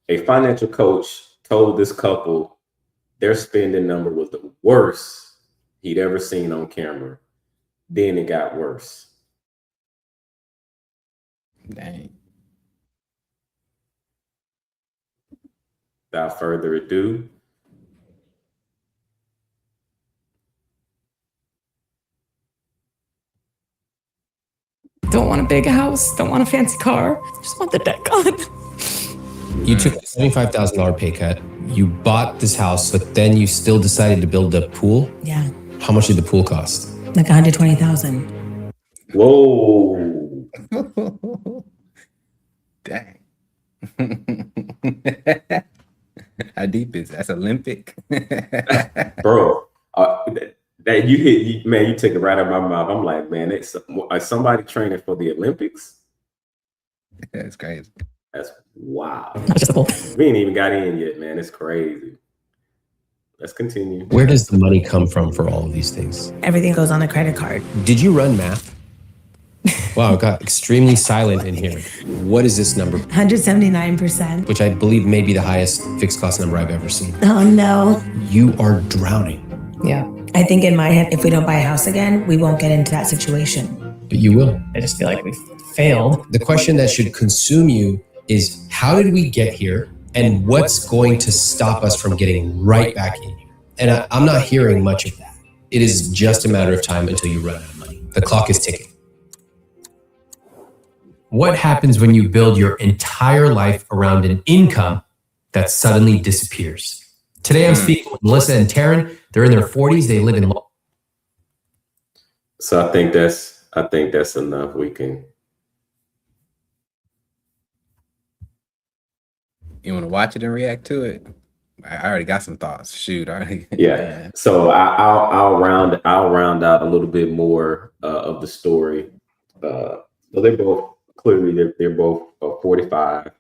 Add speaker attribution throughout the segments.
Speaker 1: A financial coach told this couple their spending number was the worst he'd ever seen on camera. Then it got worse.
Speaker 2: Dang.
Speaker 1: Without further ado,
Speaker 3: Don't want a big house, don't want a fancy car, just want the debt gone.
Speaker 4: You took a $75,000 pay cut. You bought this house, but then you still decided to build a pool?
Speaker 3: Yeah,
Speaker 4: How much did the pool cost?
Speaker 3: like 120,000.
Speaker 1: whoa.
Speaker 2: Dang. How deep is that? That's Olympic.
Speaker 1: Bro, that you hit, man, you took it right out of my mouth. I'm like, man, it's somebody training for the Olympics?
Speaker 2: That's crazy.
Speaker 1: That's wow.
Speaker 3: Not just a pool.
Speaker 1: We ain't even got in yet, man. It's crazy. Let's continue.
Speaker 4: Where does the money come from for all of these things?
Speaker 3: Everything goes on a credit card.
Speaker 4: Did you run math? Wow, it got extremely silent in here. What is this number?
Speaker 3: 179%.
Speaker 4: Which I believe may be the highest fixed cost number I've ever seen.
Speaker 3: Oh no.
Speaker 4: You are drowning.
Speaker 3: Yeah. I think in my head, if we don't buy a house again, we won't get into that situation.
Speaker 4: But you will.
Speaker 3: I just feel like we failed.
Speaker 4: The question that should consume you is, how did we get here? And what's going to stop us from getting right back in here? And I'm not hearing much of that. It is just a matter of time until you run out of money. The clock is ticking. What happens when you build your entire life around an income that suddenly disappears? Today I'm speaking with Melissa and Taryn. They're in their 40s. They live in.
Speaker 1: So I think that's enough. We can.
Speaker 2: You want to watch it and react to it? I already got some thoughts. Shoot, already.
Speaker 1: Yeah. So I'll round out a little bit more of the story. So they're both clearly they're both 45.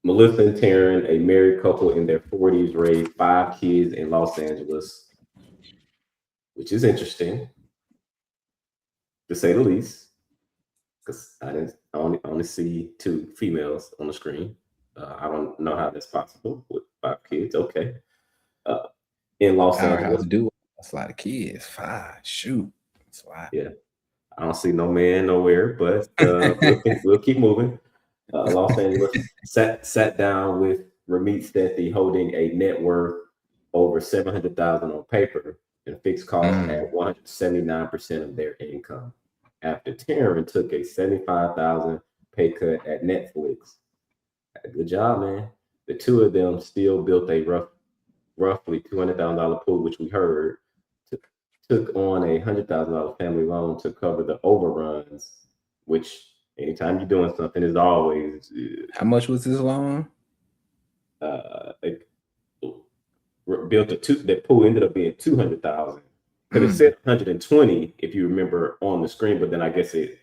Speaker 1: Melissa and Taryn, a married couple in their 40s, raised 5 kids in Los Angeles, which is interesting, to say the least. Because I only see 2 females on the screen. I don't know how that's possible with 5 kids. Okay, in Los Angeles,
Speaker 2: that's a lot of kids. 5, shoot, that's a lot.
Speaker 1: Yeah, I don't see no man nowhere, but we'll keep moving. Los Angeles sat down with Ramit Sethi, holding a net worth over $700,000 on paper and fixed costs at 179% of their income. After Taryn took a $75,000 pay cut at Netflix. Good job, man. The 2 of them still built a roughly $200,000 pool, which we heard. Took on a $100,000 family loan to cover the overruns, which anytime you're doing something is always.
Speaker 2: How much was this loan?
Speaker 1: They built that pool ended up being $200,000. Because it said 120, if you remember on the screen, but then I guess they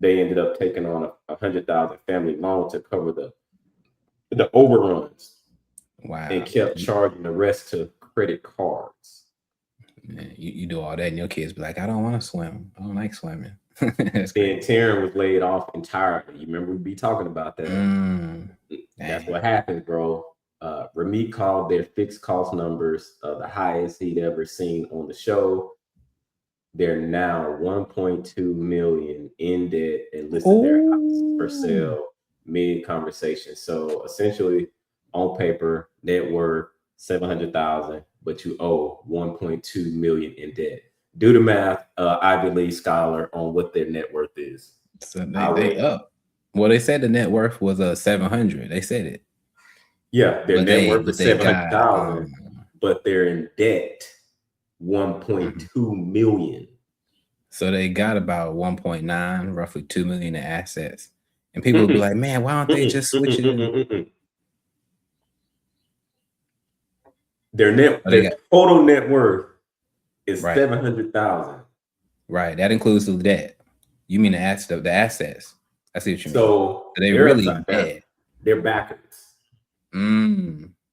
Speaker 1: ended up taking on a $100,000 family loan to cover the overruns.
Speaker 2: Wow.
Speaker 1: And kept charging the rest to credit cards.
Speaker 2: Man, you do all that and your kids be like, I don't want to swim. I don't like swimming.
Speaker 1: Then Taryn was laid off entirely. You remember we'd be talking about that. That's what happened, bro. Ramit called their fixed cost numbers the highest he'd ever seen on the show. They're now 1.2 million in debt and listed their house for sale mid-conversation. So essentially, on paper, net worth 700,000, but you owe 1.2 million in debt. Do the math, Ivy League scholar, on what their net worth is.
Speaker 2: So they up. Well, they said the net worth was 700. They said it.
Speaker 1: Yeah, their net worth is 700,000, but they're in debt 1.2 million.
Speaker 2: So they got about 1.9, roughly 2 million in assets. And people will be like, man, why don't they just switch it?
Speaker 1: Their total net worth is 700,000.
Speaker 2: Right. That includes the debt. You mean the assets. I see what you mean.
Speaker 1: So
Speaker 2: they really dead.
Speaker 1: They're backwards.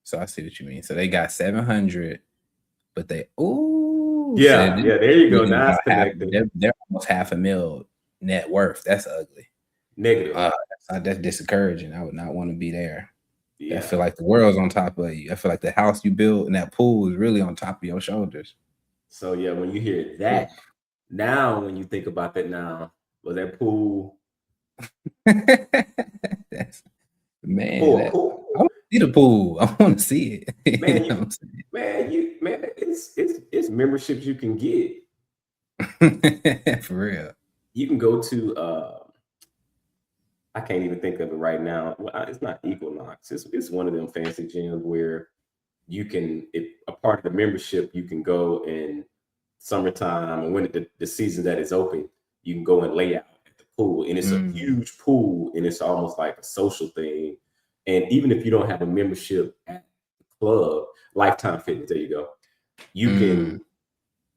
Speaker 2: So I see what you mean. So they got 700, but they
Speaker 1: yeah, there you go. Now it's connected.
Speaker 2: They're almost $500,000 net worth. That's ugly.
Speaker 1: Negative.
Speaker 2: That's That's discouraging. I would not want to be there.
Speaker 1: Yeah.
Speaker 2: I feel like the world's on top of you. I feel like the house you built and that pool is really on top of your shoulders.
Speaker 1: So yeah, when you hear that, now when you think about that, now was that pool?
Speaker 2: That's man.
Speaker 1: Pool.
Speaker 2: I want to see the pool. I want to see it.
Speaker 1: Man,
Speaker 2: You know what I'm saying?
Speaker 1: it's memberships you can get.
Speaker 2: For real.
Speaker 1: You can go to I can't even think of it right now. Well, it's not Equinox. It's one of them fancy gyms where you can, a part of the membership, you can go in summertime and when the season that is open, you can go and lay out at the pool. And it's a huge pool and it's almost like a social thing. And even if you don't have a membership at the club, Lifetime Fitness, there you go.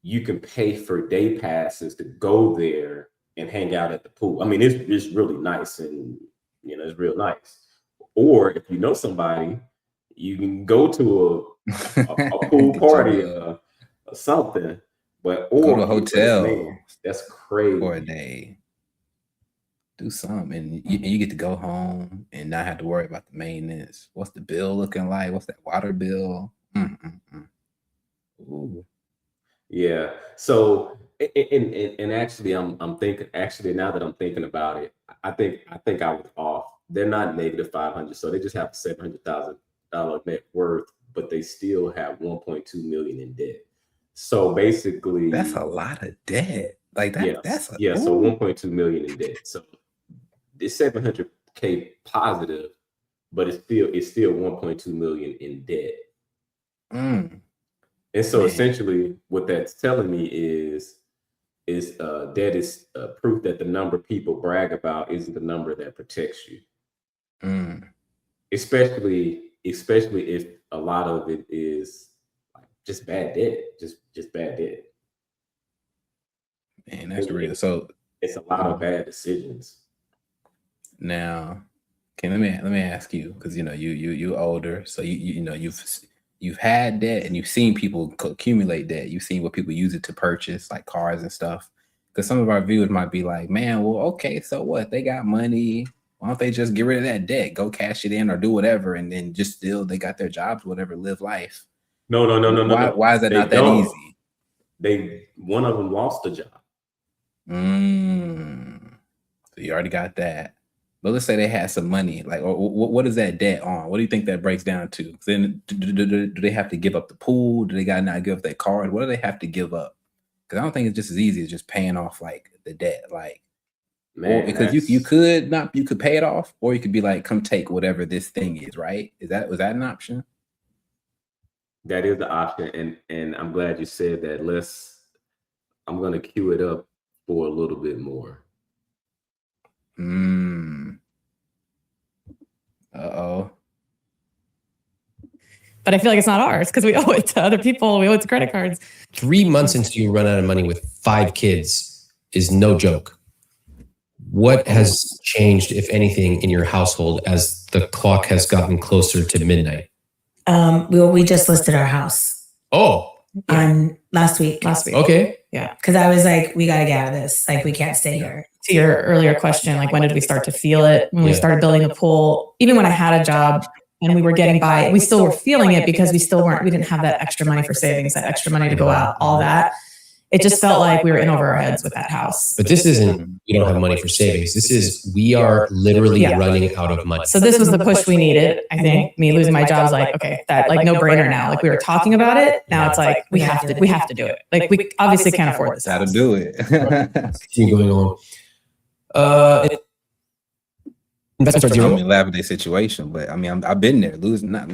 Speaker 1: You can pay for day passes to go there and hang out at the pool. I mean, it's really nice and it's real nice. Or if you know somebody, you can go to a pool party or something. But
Speaker 2: go to a hotel.
Speaker 1: Man, that's crazy.
Speaker 2: For a day. Do something and you get to go home and not have to worry about the maintenance. What's the bill looking like? What's that water bill? Ooh.
Speaker 1: Yeah. So and actually I'm thinking now that I'm thinking about it, I think I was off. They're not negative 500, so they just have $700,000 net worth, but they still have 1.2 million in debt. So basically
Speaker 2: that's a lot of debt. Like that.
Speaker 1: Yeah, so 1.2 million in debt. So it's 700K positive, but it's still 1.2 million in debt. And so essentially what that's telling me is that is proof that the number people brag about isn't the number that protects you. Especially if a lot of it is like just bad debt, just bad debt.
Speaker 2: Man, that's real. So
Speaker 1: it's a lot of bad decisions.
Speaker 2: Now, let me ask you, because you older, so you've had debt and you've seen people accumulate debt. You've seen what people use it to purchase, like cars and stuff. Because some of our viewers might be like, man, well, okay, so what? They got money. Why don't they just get rid of that debt, go cash it in or do whatever, and then just still they got their jobs, whatever, live life?
Speaker 1: No.
Speaker 2: Why is that not that easy?
Speaker 1: One of them lost the job.
Speaker 2: So you already got that. But let's say they had some money, like, or what is that debt on? What do you think that breaks down to? Then do they have to give up the pool? Do they got to not give up their card? What do they have to give up? Because I don't think it's just as easy as just paying off like the debt, like, man, because you could pay it off, or you could be like, come take whatever this thing is, right? Was that an option?
Speaker 1: That is the option, and I'm glad you said that. I'm gonna cue it up for a little bit more.
Speaker 2: Uh-oh.
Speaker 3: But I feel like it's not ours because we owe it to other people. We owe it to credit cards.
Speaker 4: 3 months until you run out of money with 5 kids is no joke. What has changed, if anything, in your household as the clock has gotten closer to midnight?
Speaker 5: We just listed our house.
Speaker 4: Oh.
Speaker 5: Last week.
Speaker 4: Okay.
Speaker 3: Yeah.
Speaker 5: Because I was like, we got to get out of this. Like, we can't stay here.
Speaker 3: To your earlier question, like when did we start to feel it? When we started building the pool, even when I had a job and we were getting by, we still were feeling it because we didn't have that extra money for savings, that extra money to go out, all that. It just felt like we were in over our heads with that house.
Speaker 4: But this isn't, we don't have money for savings. This is, we are literally running out of money.
Speaker 3: So this was the push we needed. I think me losing my job was like, okay, that like no brainer now. Like we were talking about it. Now it's like, we have to do it. Like we obviously can't afford this.
Speaker 2: Gotta do it.
Speaker 4: Continue going on. Investments are zero.
Speaker 2: I'm in lavender situation, but I mean, I've been there, losing, not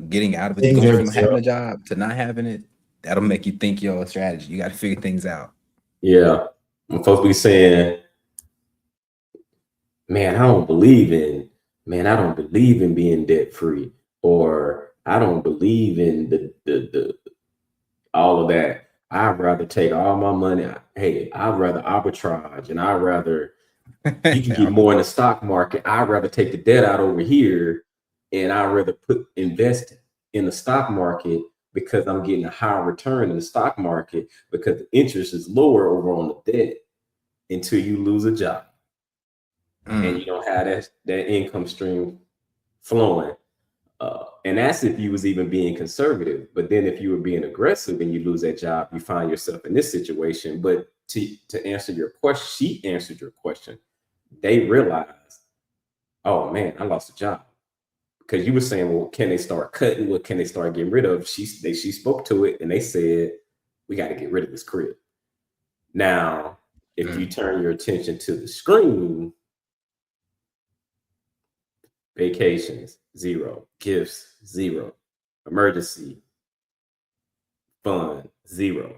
Speaker 2: getting out of it, going from having a job to not having it. That'll make you think your strategy. You got to figure things out.
Speaker 1: Yeah, I'm supposed to be saying, man, I don't believe in being debt free, or I don't believe in the all of that. I'd rather take all my money. I'd rather arbitrage, and I'd rather you can get more in the stock market. I'd rather take the debt out over here, and I'd rather invest in the stock market because I'm getting a higher return in the stock market because the interest is lower over on the debt until you lose a job. and you don't have that income stream flowing. And that's if you was even being conservative. But then if you were being aggressive and you lose that job, you find yourself in this situation. But to answer your question, she answered your question. They realized, oh man, I lost a job. Because you were saying, well, can they start cutting? What can they start getting rid of? She spoke to it and they said, we got to get rid of this crib. Now, if you turn your attention to the screen, vacations, 0. Gifts, 0. Emergency fund, 0.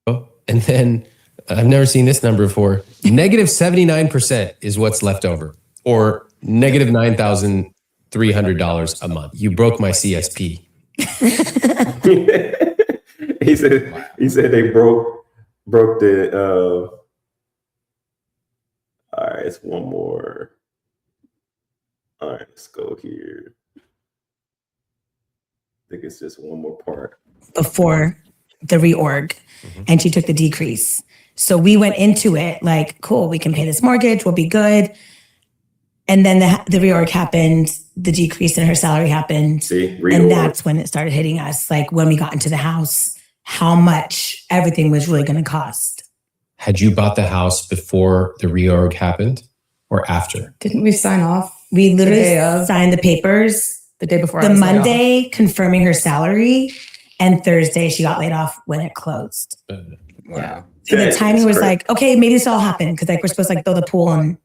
Speaker 4: Oh, and then I've never seen this number before. Negative 79% is what's left over, or negative $9,300 a month. You broke my CSP.
Speaker 1: He said they broke the all right, it's one more. All right, let's go here. I think it's just one more part.
Speaker 5: Before the reorg, and she took the decrease. So we went into it like, cool, we can pay this mortgage, we'll be good. And then the reorg happened, the decrease in her salary happened.
Speaker 1: See, reorg.
Speaker 5: And that's when it started hitting us. Like when we got into the house, how much everything was really going to cost.
Speaker 4: Had you bought the house before the reorg happened or after?
Speaker 3: Didn't we sign off
Speaker 5: We
Speaker 3: The
Speaker 5: literally
Speaker 3: day of.
Speaker 5: signed the papers
Speaker 3: the day before?
Speaker 5: the
Speaker 3: I was laid off?
Speaker 5: Monday confirming her salary, and Thursday she got laid off when it closed.
Speaker 2: Wow.
Speaker 5: So the
Speaker 1: That
Speaker 5: timing
Speaker 1: is
Speaker 5: was
Speaker 1: crazy.
Speaker 5: like, okay, maybe this all happened because like we're supposed to like build a pool and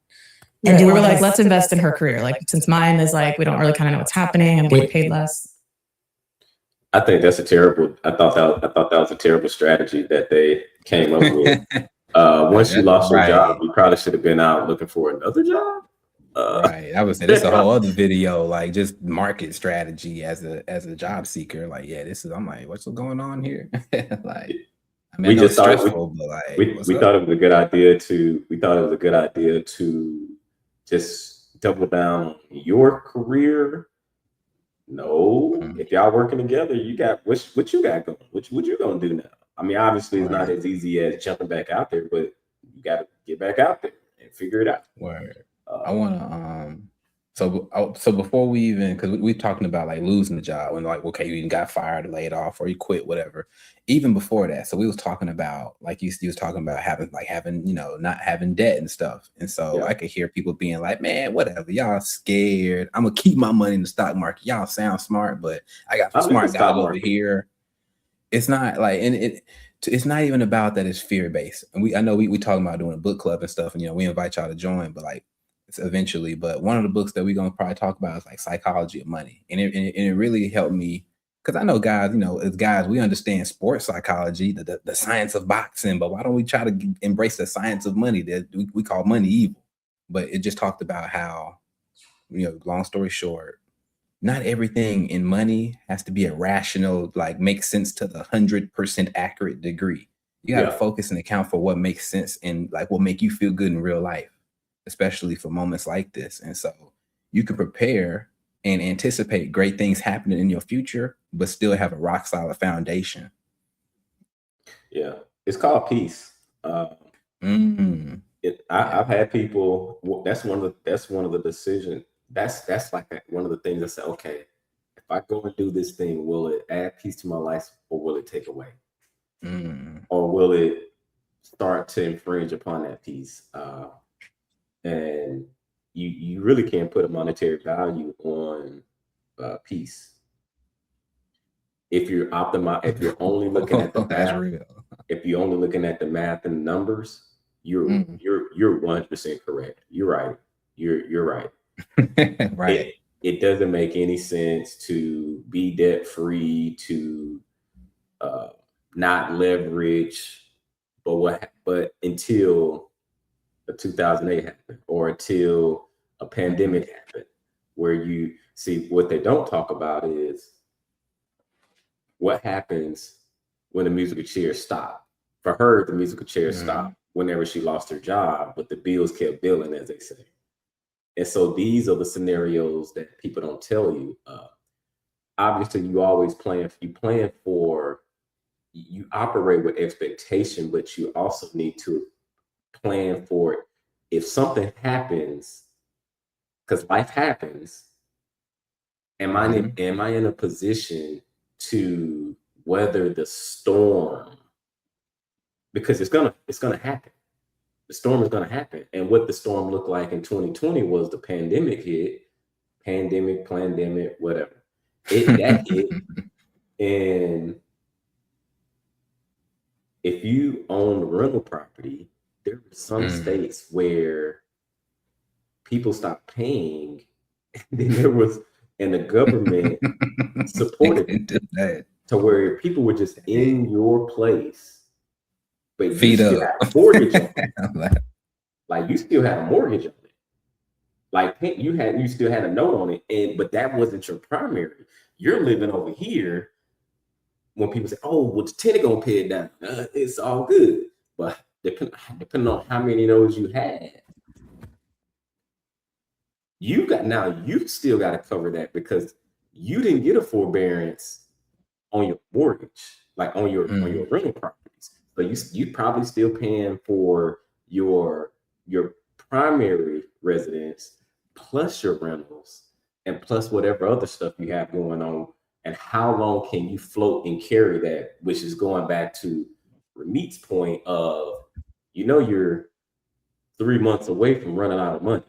Speaker 3: And
Speaker 5: do
Speaker 3: we
Speaker 5: all
Speaker 3: were like,
Speaker 5: this.
Speaker 3: let's invest in her career. Like, since mine is like, we don't really kind of know what's happening. I'm getting
Speaker 4: Wait.
Speaker 3: paid less.
Speaker 1: I think that's a terrible. I thought that was a terrible strategy that they came up with. Once you lost your
Speaker 2: Right.
Speaker 1: job, you probably should have been out looking for another job.
Speaker 2: Right. I would say this is a whole other video, like just market strategy as a job seeker. Like, yeah, I'm like, what's going on here? Like, I mean,
Speaker 1: We
Speaker 2: I know
Speaker 1: just
Speaker 2: it's
Speaker 1: thought
Speaker 2: stressful, but like,
Speaker 1: we
Speaker 2: what's
Speaker 1: thought
Speaker 2: up?
Speaker 1: it was a good idea to just double down on your career. No, if y'all working together, you got what you got going. What you gonna do now? I mean, obviously it's not
Speaker 2: Right.
Speaker 1: as easy as jumping back out there, but you got to get back out there and figure it out.
Speaker 2: Word. I want to so before we even, because we talking about like losing the job and like, okay, you even got fired or laid off or you quit, whatever. Even before that, so we was talking about, like you was talking about having not having debt and stuff. And so
Speaker 1: Yeah.
Speaker 2: I could hear people being like, man, whatever, y'all scared, I'm gonna keep my money in the stock market. Y'all sound smart, but I got
Speaker 1: I'm in the
Speaker 2: smart
Speaker 1: stock
Speaker 2: guys over
Speaker 1: market.
Speaker 2: here. It's not like, and it's not even about that. It's fear based. And I know we talking about doing a book club and stuff, and we invite y'all to join, but like it's eventually. But one of the books that we're gonna probably talk about is like Psychology of Money, and it really helped me, because I know guys, as guys, we understand sports psychology, the science of boxing, but why don't we try to embrace the science of money that we call money evil? But it just talked about how, long story short, not everything in money has to be a rational, like make sense to the 100% accurate degree. You got to
Speaker 1: Yeah.
Speaker 2: focus and account for what makes sense and like what make you feel good in real life, especially for moments like this. And so you can prepare and anticipate great things happening in your future, but still have a rock solid foundation.
Speaker 1: Yeah, it's called peace.
Speaker 2: Mm.
Speaker 1: I've had people. That's one of the decisions. That's like one of the things I say. Okay, if I go and do this thing, will it add peace to my life, or will it take away, or will it start to infringe upon that peace? And you really can't put a monetary value on peace if you're if you're only looking at the
Speaker 2: That's
Speaker 1: math.
Speaker 2: real.
Speaker 1: If you're only looking at the math and numbers, you're 100% correct. You're right. You're right.
Speaker 2: Right.
Speaker 1: It doesn't make any sense to be debt free, to not leverage, but until the 2008 happened, or until a pandemic happened, where you see what they don't talk about is what happens when the musical chairs stop. For her, the musical chairs stopped whenever she lost her job, but the bills kept billing, as they say. And so these are the scenarios that people don't tell you. Obviously, you always you operate with expectation, but you also need to plan for if something happens, because life happens, am I in a position to weather the storm? Because it's gonna happen. The storm is gonna happen. And what the storm looked like in 2020 was the pandemic hit, pandemic, whatever. That hit, and if you own rental property, there are some states where people stopped paying, and then and the government supported it to where people were just in your place, but you still had a mortgage on it. Like you still had a mortgage on it. Like you still had a note on it, but that wasn't your primary. You're living over here. When people say, "Oh, well, the tenant gonna pay it down," it's all good. But depending on how many of those you had, you still got to cover that because you didn't get a forbearance on your mortgage, like on your rental properties. So you probably still paying for your primary residence plus your rentals and plus whatever other stuff you have going on. And how long can you float and carry that? Which is going back to Ramit's point of, you're 3 months away from running out of money.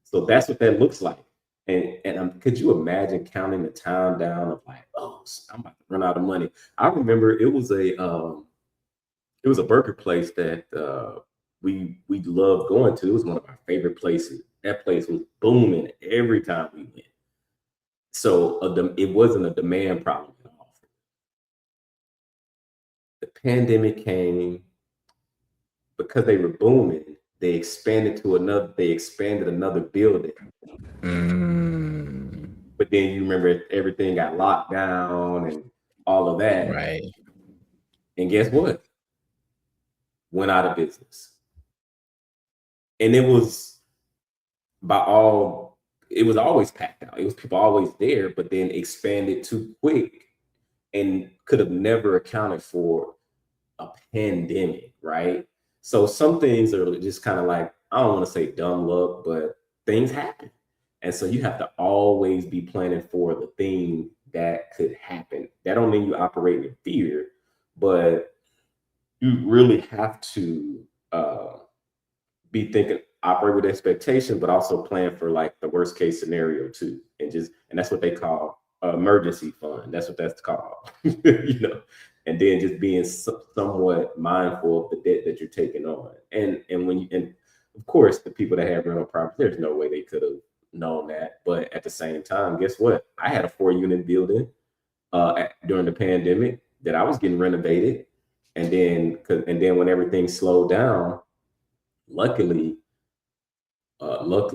Speaker 1: So that's what that looks like. And could you imagine counting the time down of like, oh, I'm about to run out of money? I remember it was a burger place that we loved going to. It was one of our favorite places. That place was booming every time we went. So it wasn't a demand problem at all. The pandemic came because they were booming. They expanded another building. But then you remember everything got locked down and all of that.
Speaker 2: Right.
Speaker 1: And guess what? Went out of business. And it was always packed out. It was people always there, but then expanded too quick and could have never accounted for a pandemic, right? So some things are just kind of like, I don't want to say dumb luck, but things happen. And so you have to always be planning for the thing that could happen. That don't mean you operate in fear, but you really have to be thinking, operate with expectation, but also plan for like the worst case scenario too. And that's what they call emergency fund. That's what that's called, and then just being somewhat mindful of the debt that you're taking on. And of course, the people that have rental property, there's no way they could have known that. But at the same time, guess what? I had a 4-unit building during the pandemic that I was getting renovated. And then when everything slowed down, luckily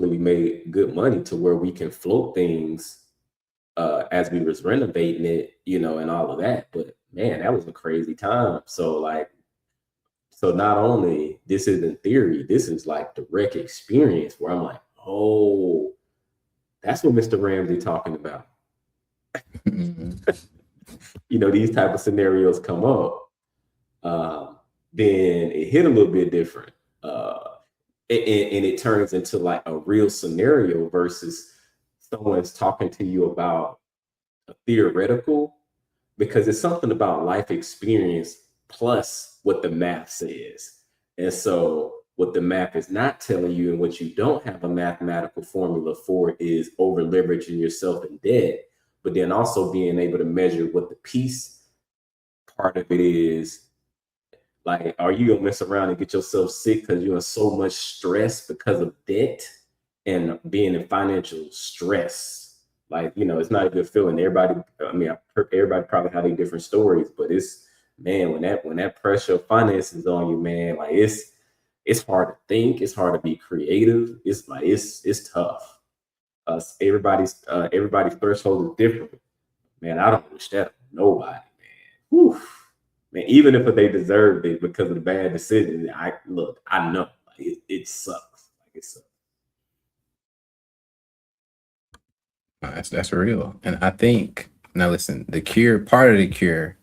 Speaker 1: we made good money to where we can float things as we was renovating it, and all of that. But man, that was a crazy time. So not only this isn't theory, this is like direct experience where I'm like, oh, that's what Mr. Ramsey talking about. These type of scenarios come up, then it hit a little bit different. And it turns into like a real scenario versus someone's talking to you about a theoretical, because it's something about life experience plus what the math says. And so what the math is not telling you and what you don't have a mathematical formula for is over leveraging yourself in debt, but then also being able to measure what the piece part of it is. Like, are you gonna mess around and get yourself sick because you're in so much stress because of debt and being in financial stress? Like, it's not a good feeling. Everybody probably have their different stories, but when that pressure of finances on you, man, like it's hard to think, it's hard to be creative. It's like it's tough. Everybody's threshold is different. Man, I don't wish that on nobody, man. Whew. Man, even if they deserved it because of the bad decision, I know it sucks. Like it sucks.
Speaker 2: That's real. And I think, now listen, part of the cure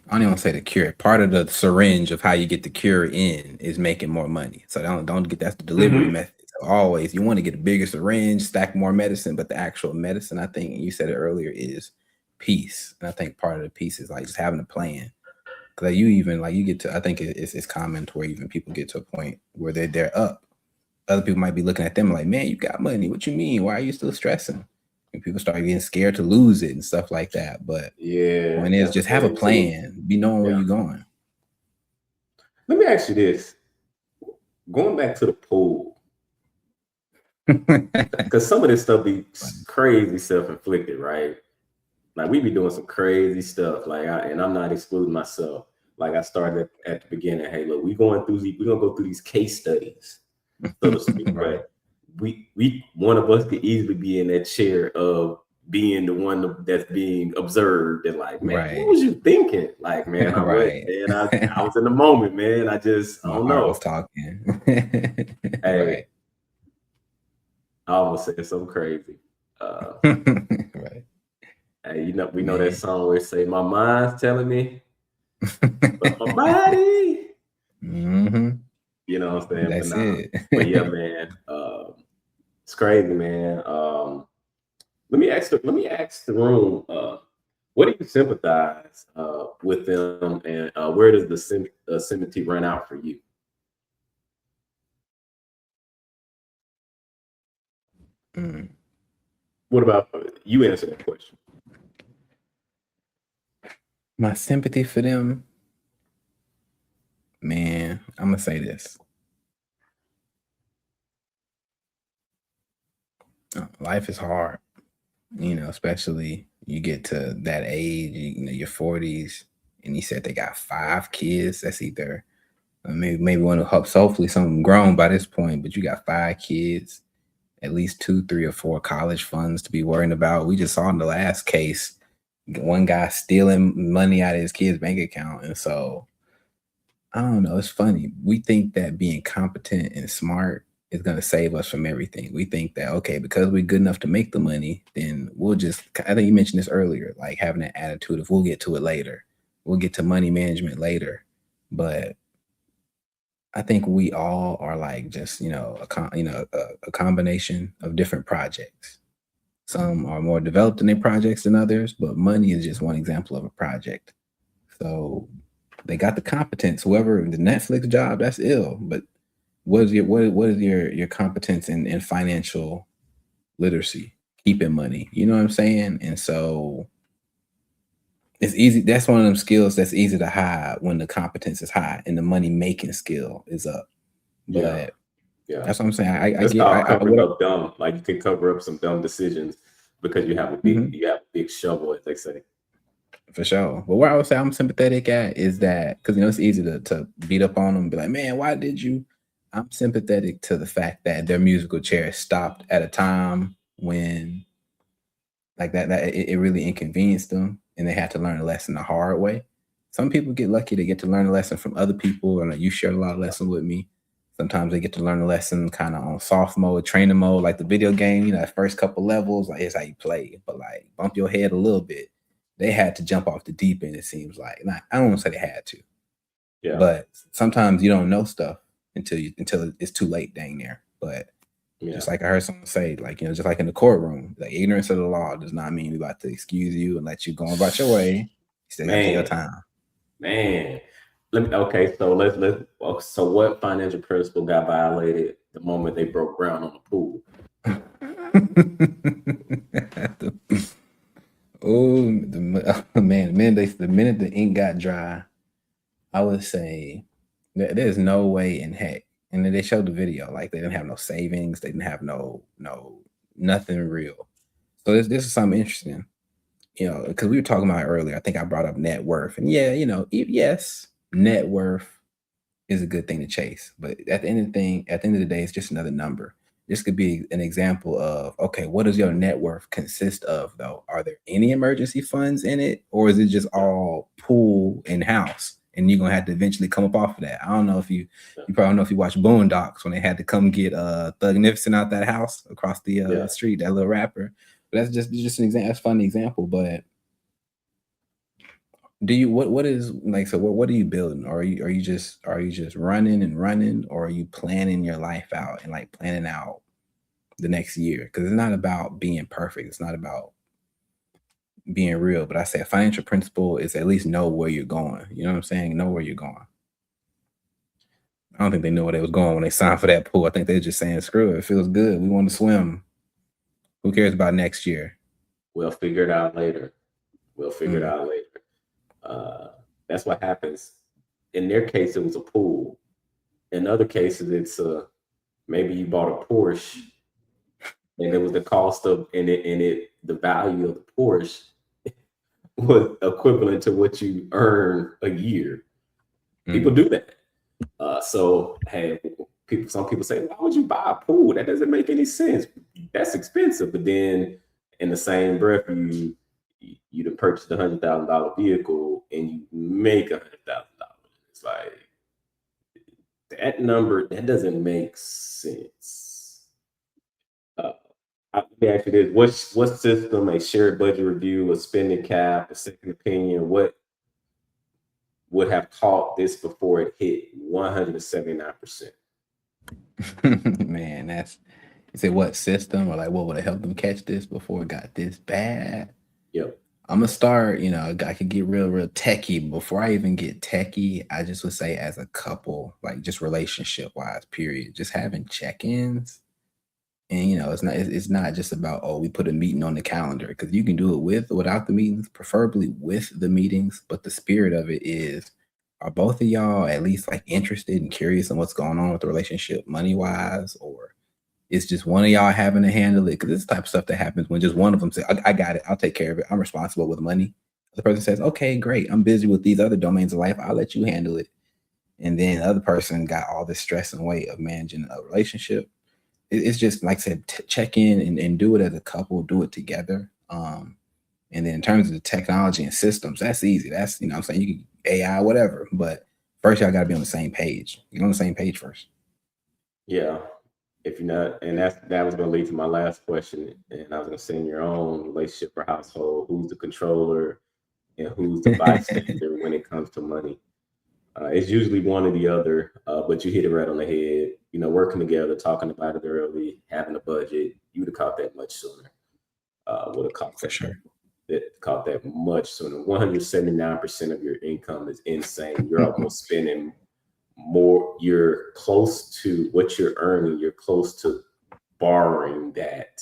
Speaker 2: I don't even want to say the cure. Part of the syringe of how you get the cure in is making more money. So don't get that's the delivery method. So always you want to get a bigger syringe, stack more medicine, but the actual medicine, I think you said it earlier, is peace. And I think part of the peace is like just having a plan. Because you even like you get to, I think it's common to where even people get to a point where they're up. Other people might be looking at them like, man, you got money. What you mean? Why are you still stressing? And people start getting scared to lose it and stuff like that. But
Speaker 1: Yeah.
Speaker 2: point is just have a plan. Be knowing where you're going.
Speaker 1: Let me ask you this. Going back to the pool. Because some of this stuff be crazy self-inflicted, right? Like we be doing some crazy stuff. Like and I'm not excluding myself. Like I started at the beginning. Hey, look, we're gonna go through these case studies, so to speak.
Speaker 2: Right.
Speaker 1: But we one of us could easily be in that chair of being the one that's being observed and like, man,
Speaker 2: Right.
Speaker 1: what was you thinking? Like, man, I was in the moment, man. I just I don't know.
Speaker 2: Was talking.
Speaker 1: Hey,
Speaker 2: Right.
Speaker 1: I almost said something crazy.
Speaker 2: Right.
Speaker 1: Hey, we know that song where it say, my mind's telling me, but my body.
Speaker 2: Mm-hmm.
Speaker 1: You know what I'm saying?
Speaker 2: That's it.
Speaker 1: But yeah, man, it's crazy, man. Let me ask the room, what do you sympathize with them, and where does the sympathy run out for you? What about you? Answer that question.
Speaker 2: My sympathy for them, man, I'm gonna say this. Life is hard, especially you get to that age, your 40s, and you said they got 5 kids. That's either maybe one of hopefully some grown by this point, but you got 5 kids, at least 2, 3, or 4 college funds to be worrying about. We just saw in the last case one guy stealing money out of his kid's bank account. And so I don't know, it's funny. We think that being competent and smart is going to save us from everything. We think that, okay, because we're good enough to make the money, then I think you mentioned this earlier, like having that attitude of we'll get to it later. We'll get to money management later. But I think we all are like just, a combination of different projects. Some are more developed in their projects than others, but money is just one example of a project. So they got the competence. Whoever the Netflix job, that's ill. But what is your competence in financial literacy, keeping money? You know what I'm saying? And so it's easy. That's one of them skills that's easy to hide when the competence is high and the money making skill is up. But
Speaker 1: yeah,
Speaker 2: that's what I'm saying. I
Speaker 1: That's
Speaker 2: get
Speaker 1: covering up dumb. Like you can cover up some dumb decisions because you have a big shovel, as they say.
Speaker 2: For sure. But where I would say I'm sympathetic at is that because it's easy to beat up on them and be like, man, why did you? I'm sympathetic to the fact that their musical chair stopped at a time when like that it really inconvenienced them and they had to learn a lesson the hard way. Some people get lucky to get to learn a lesson from other people, and you shared a lot of lessons with me. Sometimes they get to learn a lesson kind of on soft mode, training mode, like the video game, that first couple levels, like it's how you play, but like bump your head a little bit. They had to jump off the deep end, it seems like. And I don't want to say they had to. Yeah. But sometimes you don't know stuff until it's too late, dang near. But just like I heard someone say, like, just like in the courtroom, like ignorance of the law does not mean we about to excuse you and let you go about your way. You still got to take your time.
Speaker 1: Man. So what financial principle got violated the moment they broke ground on the pool?
Speaker 2: The minute the ink got dry, I would say there's no way in heck. And then they showed the video, like they didn't have no savings, they didn't have no nothing real. So this is something interesting, because we were talking about it earlier. I think I brought up net worth, and yes, net worth is a good thing to chase, but at the end of the day, it's just another number. This could be an example of, okay, what does your net worth consist of, though? Are there any emergency funds in it, or is it just all pool and house? And you're gonna have to eventually come up off of that. I don't know if you probably don't know if you watch Boondocks when they had to come get Thugnificent out that house across the street, that little rapper. But that's just an example. That's a funny example. But Do you what is like so what are you building? Or are you just running and running, or are you planning your life out and like planning out the next year? Because it's not about being perfect. It's not about being real. But I say a financial principle is at least know where you're going. You know what I'm saying? Know where you're going. I don't think they knew where they was going when they signed for that pool. I think they're just saying, screw it, it feels good. We want to swim. Who cares about next year?
Speaker 1: We'll figure it out later. We'll figure it
Speaker 2: Mm.
Speaker 1: out later. That's what happens. In their case, it was a pool. In other cases, it's maybe you bought a Porsche, and it was the cost of the value of the Porsche was equivalent to what you earn a year. People
Speaker 2: Mm.
Speaker 1: do that. So hey, some people say, why would you buy a pool? That doesn't make any sense. That's expensive. But then in the same breath, you to purchase $100,000 vehicle and you make $100,000. It's like that number that doesn't make sense. Let me ask you this: what system, a shared budget review, a spending cap, a second opinion, what would have caught this before it hit 179%?
Speaker 2: Man, that's you say what system or like what would have helped them catch this before it got this bad?
Speaker 1: Yep.
Speaker 2: I'm gonna start, I could get real techie. Before I even get techie, I just would say as a couple, like just relationship wise, period. Just having check-ins. And it's not just about, oh, we put a meeting on the calendar, because you can do it with or without the meetings, preferably with the meetings. But the spirit of it is, are both of y'all at least like interested and curious on what's going on with the relationship money wise, or it's just one of y'all having to handle it? Because this type of stuff that happens when just one of them says, I got it, I'll take care of it, I'm responsible with money. The person says, okay, great, I'm busy with these other domains of life, I'll let you handle it. And then the other person got all this stress and weight of managing a relationship. It's just like I said, check in and do it as a couple, do it together. And then in terms of the technology and systems, that's easy. That's, I'm saying, you can AI, whatever. But first, y'all got to be on the same page. You're on the same page first.
Speaker 1: Yeah. If you're not, and that was going to lead to my last question. And I was going to say, in your own relationship or household, who's the controller and who's the bystander when it comes to money? It's usually one or the other, but you hit it right on the head. Working together, talking about it early, having a budget, you would have caught that much sooner. Would have caught
Speaker 2: For sure.
Speaker 1: Caught that much sooner. 179% of your income is insane. You're almost spending more. You're close to what you're earning. You're close to borrowing that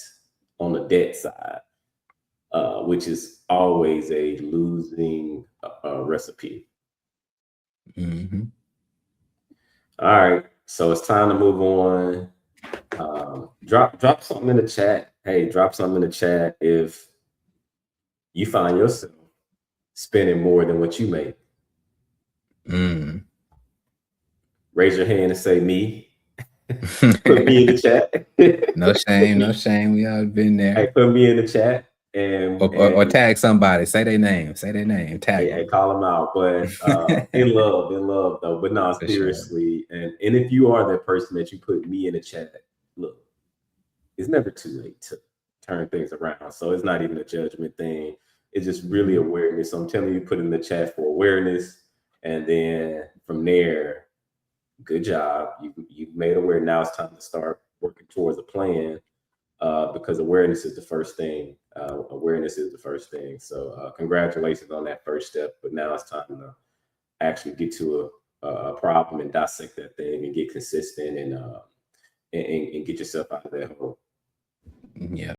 Speaker 1: on the debt side, which is always a losing recipe.
Speaker 2: Mm-hmm.
Speaker 1: All right, so it's time to move on. Drop something in the chat. Hey, drop something in the chat if you find yourself spending more than what you make. Raise your hand and say me. Put me in the chat.
Speaker 2: No shame. We all been there.
Speaker 1: Hey, put me in the chat
Speaker 2: or tag somebody. Say their name. Tag them.
Speaker 1: Hey, call them out. But in love though. But no,
Speaker 2: For
Speaker 1: seriously. Sure. And if you are that person that you put me in the chat, look, it's never too late to turn things around. So it's not even a judgment thing. It's just really awareness. So I'm telling you, put in the chat for awareness. And then from there, good job. You've made aware. Now it's time to start working towards a plan, because awareness is the first thing. Awareness is the first thing. So congratulations on that first step. But now it's time to actually get to a problem and dissect that thing and get consistent and get yourself out of that hole.
Speaker 2: Yeah.